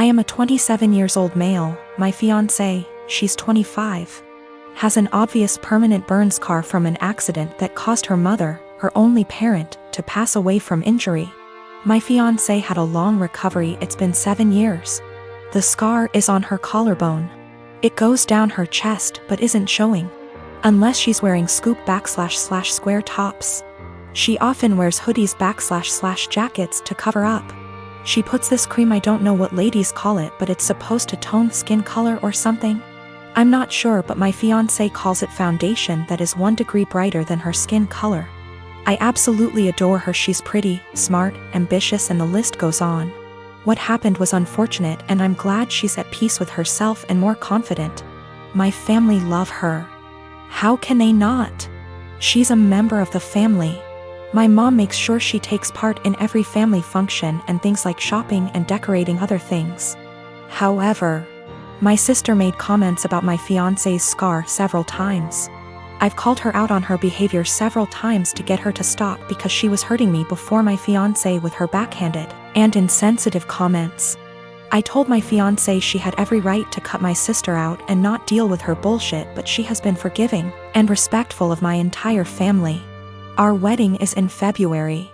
I am a 27 years old male. My fiancé, she's 25, has an obvious permanent burn scar from an accident that caused her mother, her only parent, to pass away from injury. My fiancé had a long recovery. It's been 7 years. The scar is on her collarbone. It goes down her chest but isn't showing. Unless she's wearing scoop / square tops. She often wears hoodies / jackets to cover up. She puts this cream, I don't know what ladies call it, but it's supposed to tone skin color or something. I'm not sure, but my fiancé calls it foundation that is 1 degree brighter than her skin color. I absolutely adore her. She's pretty, smart, ambitious, and the list goes on. What happened was unfortunate, and I'm glad she's at peace with herself and more confident. My family love her. How can they not? She's a member of the family. My mom makes sure she takes part in every family function and things like shopping and decorating other things. However, my sister made comments about my fiancé's scar several times. I've called her out on her behavior several times to get her to stop because she was hurting me before my fiancé with her backhanded and insensitive comments. I told my fiancé she had every right to cut my sister out and not deal with her bullshit, but she has been forgiving and respectful of my entire family. Our wedding is in February.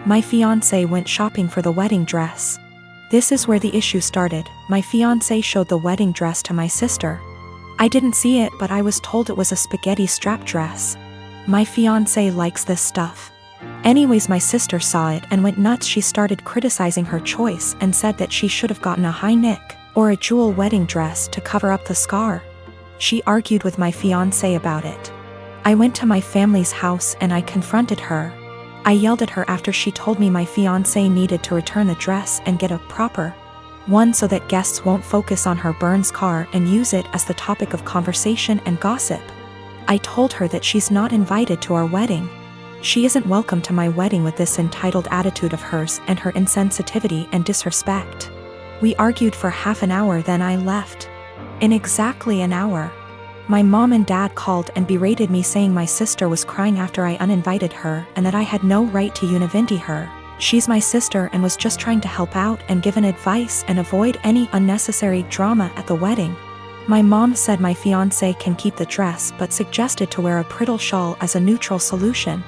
My fiancé went shopping for the wedding dress. This is where the issue started. My fiancé showed the wedding dress to my sister. I didn't see it, but I was told it was a spaghetti strap dress. My fiancé likes this stuff. Anyways, my sister saw it and went nuts. She started criticizing her choice and said that she should have gotten a high neck or a jewel wedding dress to cover up the scar. She argued with my fiancé about it. I went to my family's house and I confronted her. I yelled at her after she told me my fiancé needed to return the dress and get a proper one so that guests won't focus on her burn scar and use it as the topic of conversation and gossip. I told her that she's not invited to our wedding. She isn't welcome to my wedding with this entitled attitude of hers and her insensitivity and disrespect. We argued for half an hour, then I left. In exactly an hour, my mom and dad called and berated me, saying my sister was crying after I uninvited her and that I had no right to univindi her. She's my sister and was just trying to help out and give an advice and avoid any unnecessary drama at the wedding. My mom said my fiancé can keep the dress but suggested to wear a bridal shawl as a neutral solution.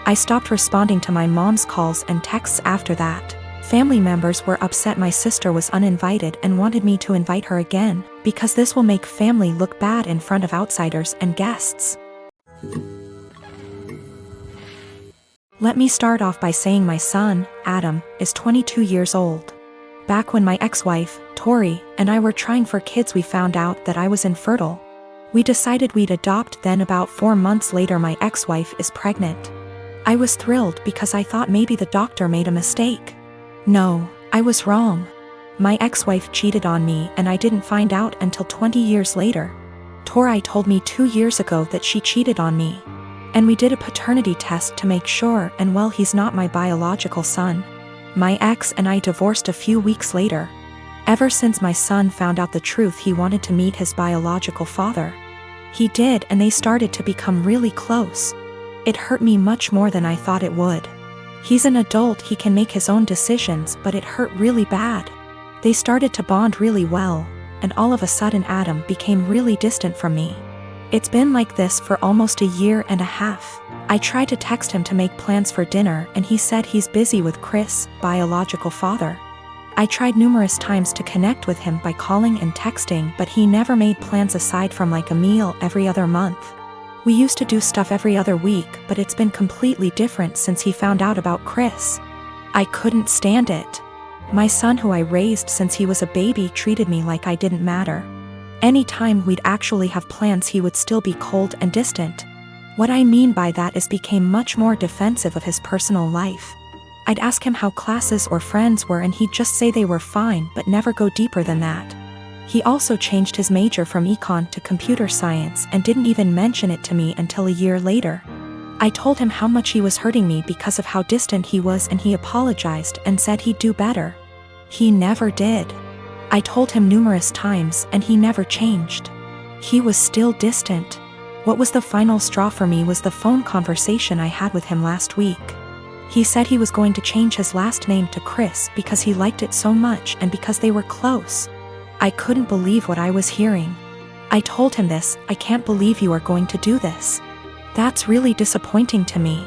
I stopped responding to my mom's calls and texts after that. Family members were upset my sister was uninvited and wanted me to invite her again, because this will make family look bad in front of outsiders and guests. Let me start off by saying my son, Adam, is 22 years old. Back when my ex-wife, Tori, and I were trying for kids, we found out that I was infertile. We decided we'd adopt. Then about 4 months later, my ex-wife is pregnant. I was thrilled because I thought maybe the doctor made a mistake. No, I was wrong. My ex-wife cheated on me and I didn't find out until 20 years later. Tori told me 2 years ago that she cheated on me. And we did a paternity test to make sure, and well, he's not my biological son. My ex and I divorced a few weeks later. Ever since my son found out the truth, he wanted to meet his biological father. He did, and they started to become really close. It hurt me much more than I thought it would. He's an adult, he can make his own decisions, but it hurt really bad. They started to bond really well, and all of a sudden Adam became really distant from me. It's been like this for almost 1.5 years. I tried to text him to make plans for dinner and he said he's busy with Chris, biological father. I tried numerous times to connect with him by calling and texting, but he never made plans aside from like a meal every other month. We used to do stuff every other week, but it's been completely different since he found out about Chris. I couldn't stand it. My son, who I raised since he was a baby, treated me like I didn't matter. Anytime we'd actually have plans, he would still be cold and distant. What I mean by that is became much more defensive of his personal life. I'd ask him how classes or friends were and he'd just say they were fine but never go deeper than that. He also changed his major from econ to computer science and didn't even mention it to me until 1 year later. I told him how much he was hurting me because of how distant he was, and he apologized and said he'd do better. He never did. I told him numerous times and he never changed. He was still distant. What was the final straw for me was the phone conversation I had with him last week. He said he was going to change his last name to Chris because he liked it so much and because they were close. I couldn't believe what I was hearing. I told him this. I can't believe you are going to do this. That's really disappointing to me.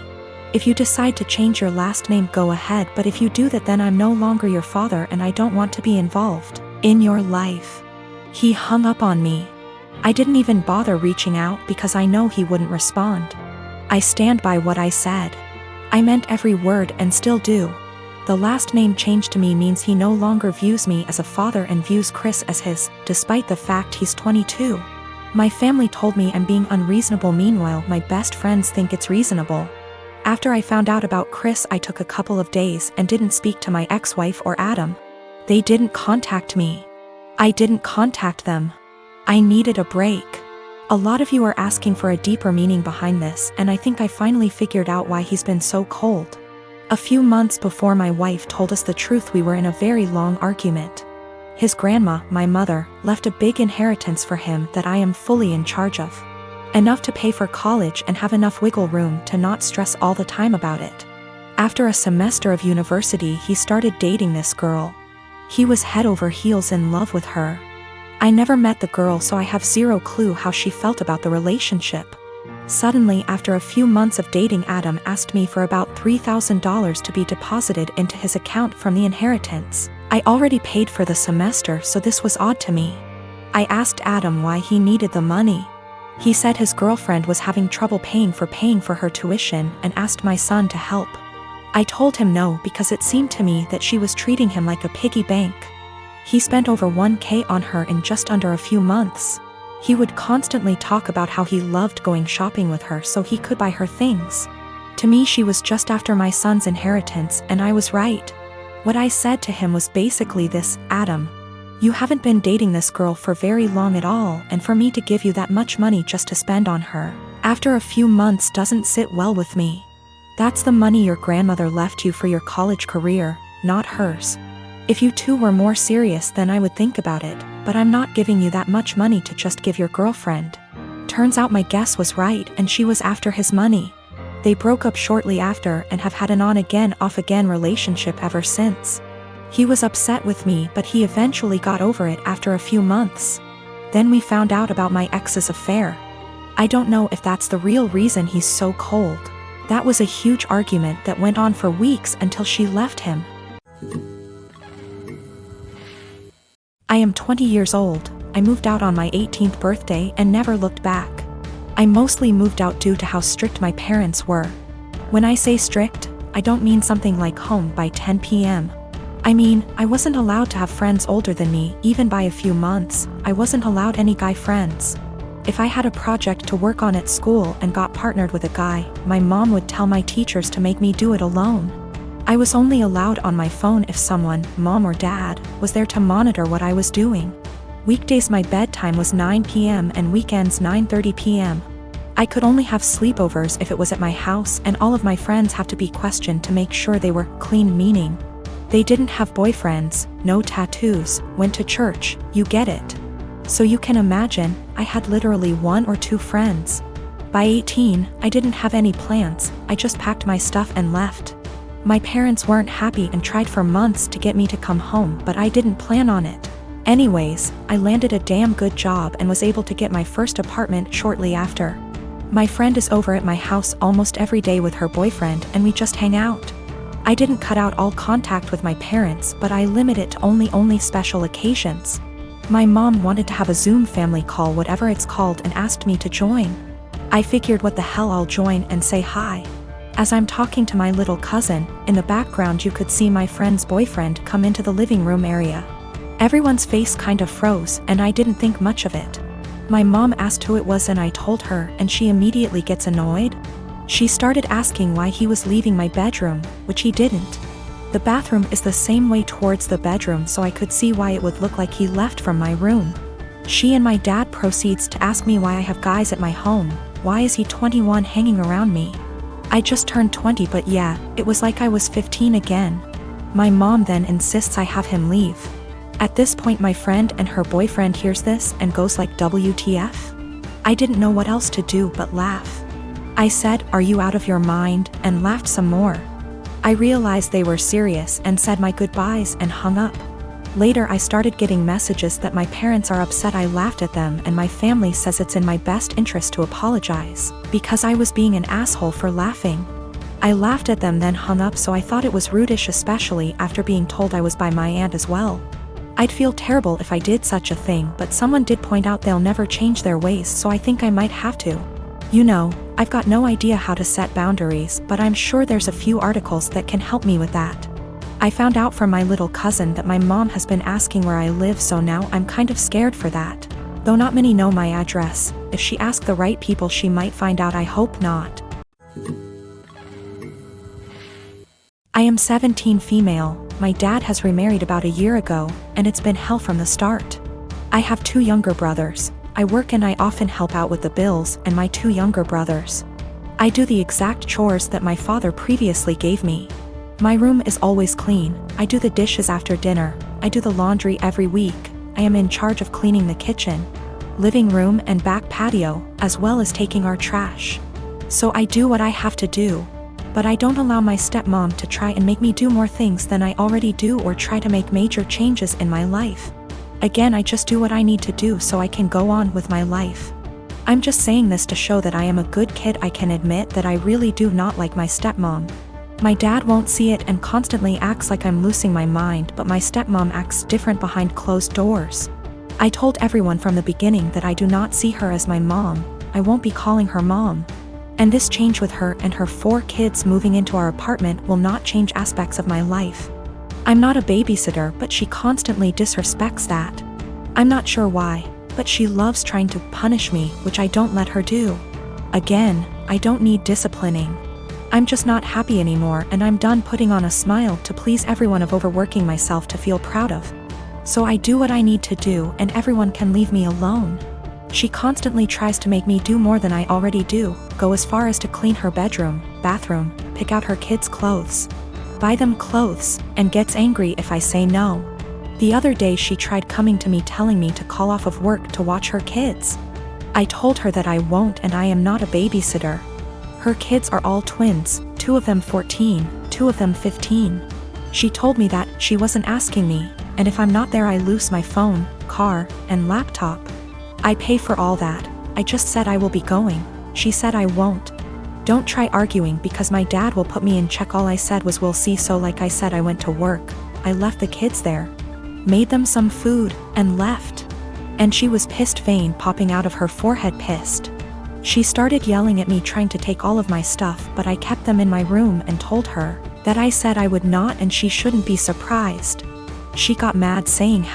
If you decide to change your last name, go ahead, but if you do that, then I'm no longer your father and I don't want to be involved in your life. He hung up on me. I didn't even bother reaching out because I know he wouldn't respond. I stand by what I said. I meant every word and still do. The last name change to me means he no longer views me as a father and views Chris as his, despite the fact he's 22. My family told me I'm being unreasonable, meanwhile my best friends think it's reasonable. After I found out about Chris, I took a couple of days and didn't speak to my ex-wife or Adam. They didn't contact me. I didn't contact them. I needed a break. A lot of you are asking for a deeper meaning behind this, and I think I finally figured out why he's been so cold. A few months before my wife told us the truth, we were in a very long argument. His grandma, my mother, left a big inheritance for him that I am fully in charge of. Enough to pay for college and have enough wiggle room to not stress all the time about it. After a semester of university, he started dating this girl. He was head over heels in love with her. I never met the girl, so I have zero clue how she felt about the relationship. Suddenly, after a few months of dating, Adam asked me for about $3,000 to be deposited into his account from the inheritance. I already paid for the semester, so this was odd to me. I asked Adam why he needed the money. He said his girlfriend was having trouble paying for her tuition and asked my son to help. I told him no because it seemed to me that she was treating him like a piggy bank. He spent over $1,000 on her in just under a few months. He would constantly talk about how he loved going shopping with her so he could buy her things. To me, she was just after my son's inheritance, and I was right. What I said to him was basically this: Adam, you haven't been dating this girl for very long at all, and for me to give you that much money just to spend on her after a few months doesn't sit well with me. That's the money your grandmother left you for your college career, not hers. If you two were more serious, then I would think about it, but I'm not giving you that much money to just give your girlfriend. Turns out my guess was right, and she was after his money. They broke up shortly after and have had an on-again, off-again relationship ever since. He was upset with me, but he eventually got over it after a few months. Then we found out about my ex's affair. I don't know if that's the real reason he's so cold. That was a huge argument that went on for weeks until she left him. I am 20 years old. I moved out on my 18th birthday and never looked back. I mostly moved out due to how strict my parents were. When I say strict, I don't mean something like home by 10 p.m. I mean, I wasn't allowed to have friends older than me, even by a few months. I wasn't allowed any guy friends. If I had a project to work on at school and got partnered with a guy, my mom would tell my teachers to make me do it alone. I was only allowed on my phone if someone, mom or dad, was there to monitor what I was doing. Weekdays my bedtime was 9 p.m. and weekends 9:30 p.m. I could only have sleepovers if it was at my house, and all of my friends have to be questioned to make sure they were clean, meaning they didn't have boyfriends, no tattoos, went to church, you get it. So you can imagine, I had literally 1 or 2 friends. By 18, I didn't have any plans, I just packed my stuff and left. My parents weren't happy and tried for months to get me to come home, but I didn't plan on it. Anyways, I landed a damn good job and was able to get my first apartment shortly after. My friend is over at my house almost every day with her boyfriend, and we just hang out. I didn't cut out all contact with my parents, but I limit it to only special occasions. My mom wanted to have a Zoom family call, whatever it's called, and asked me to join. I figured, what the hell, I'll join and say hi. As I'm talking to my little cousin, in the background you could see my friend's boyfriend come into the living room area. Everyone's face kind of froze, and I didn't think much of it. My mom asked who it was and I told her, and she immediately gets annoyed. She started asking why he was leaving my bedroom, which he didn't. The bathroom is the same way towards the bedroom, so I could see why it would look like he left from my room. She and my dad proceeds to ask me why I have guys at my home. Why is he 21 hanging around me? I just turned 20, but yeah, it was like I was 15 again. My mom then insists I have him leave. At this point my friend and her boyfriend hears this and goes like, WTF? I didn't know what else to do but laugh. I said, are you out of your mind, and laughed some more. I realized they were serious and said my goodbyes and hung up. Later I started getting messages that my parents are upset I laughed at them and my family says it's in my best interest to apologize, because I was being an asshole for laughing. I laughed at them then hung up, so I thought it was rudish, especially after being told I was by my aunt as well. I'd feel terrible if I did such a thing, but someone did point out they'll never change their ways, so I think I might have to. You know, I've got no idea how to set boundaries, but I'm sure there's a few articles that can help me with that. I found out from my little cousin that my mom has been asking where I live, so now I'm kind of scared for that. Though not many know my address. If she asked the right people she might find out. I hope not. I am 17, female. My dad has remarried about a year ago, and it's been hell from the start. I have 2 younger brothers. I work and I often help out with the bills and my 2 younger brothers. I do the exact chores that my father previously gave me. My room is always clean. I do the dishes after dinner. I do the laundry every week. I am in charge of cleaning the kitchen, living room and back patio, as well as taking our trash. So I do what I have to do. But I don't allow my stepmom to try and make me do more things than I already do or try to make major changes in my life. Again, I just do what I need to do so I can go on with my life. I'm just saying this to show that I am a good kid. I can admit that I really do not like my stepmom. My dad won't see it and constantly acts like I'm losing my mind, but my stepmom acts different behind closed doors. I told everyone from the beginning that I do not see her as my mom. I won't be calling her mom. And this change with her and her 4 kids moving into our apartment will not change aspects of my life. I'm not a babysitter, but she constantly disrespects that. I'm not sure why, but she loves trying to punish me, which I don't let her do. Again, I don't need disciplining. I'm just not happy anymore, and I'm done putting on a smile to please everyone of overworking myself to feel proud of. So I do what I need to do and everyone can leave me alone. She constantly tries to make me do more than I already do, go as far as to clean her bedroom, bathroom, pick out her kids' clothes, buy them clothes, and gets angry if I say no. The other day she tried coming to me telling me to call off of work to watch her kids. I told her that I won't and I am not a babysitter. Her kids are all twins, 2 of them 14, 2 of them 15. She told me that she wasn't asking me, and if I'm not there I lose my phone, car, and laptop. I pay for all that. I just said I will be going. She said I won't. Don't try arguing because my dad will put me in check. All I said was we'll see. So like I said, I went to work. I left the kids there, made them some food, and left. And she was pissed, vein popping out of her forehead, pissed. She started yelling at me, trying to take all of my stuff, but I kept them in my room and told her that I said I would not and she shouldn't be surprised. She got mad, saying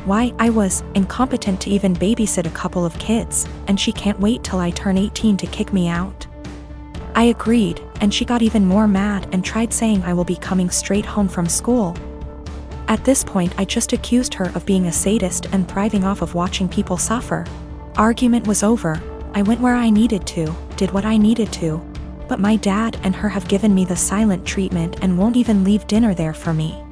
why I was incompetent to even babysit a couple of kids, and she can't wait till I turn 18 to kick me out. I agreed, and she got even more mad and tried saying I will be coming straight home from school. At this point I just accused her of being a sadist and thriving off of watching people suffer. Argument was over. I went where I needed to, did what I needed to. But my dad and her have given me the silent treatment and won't even leave dinner there for me.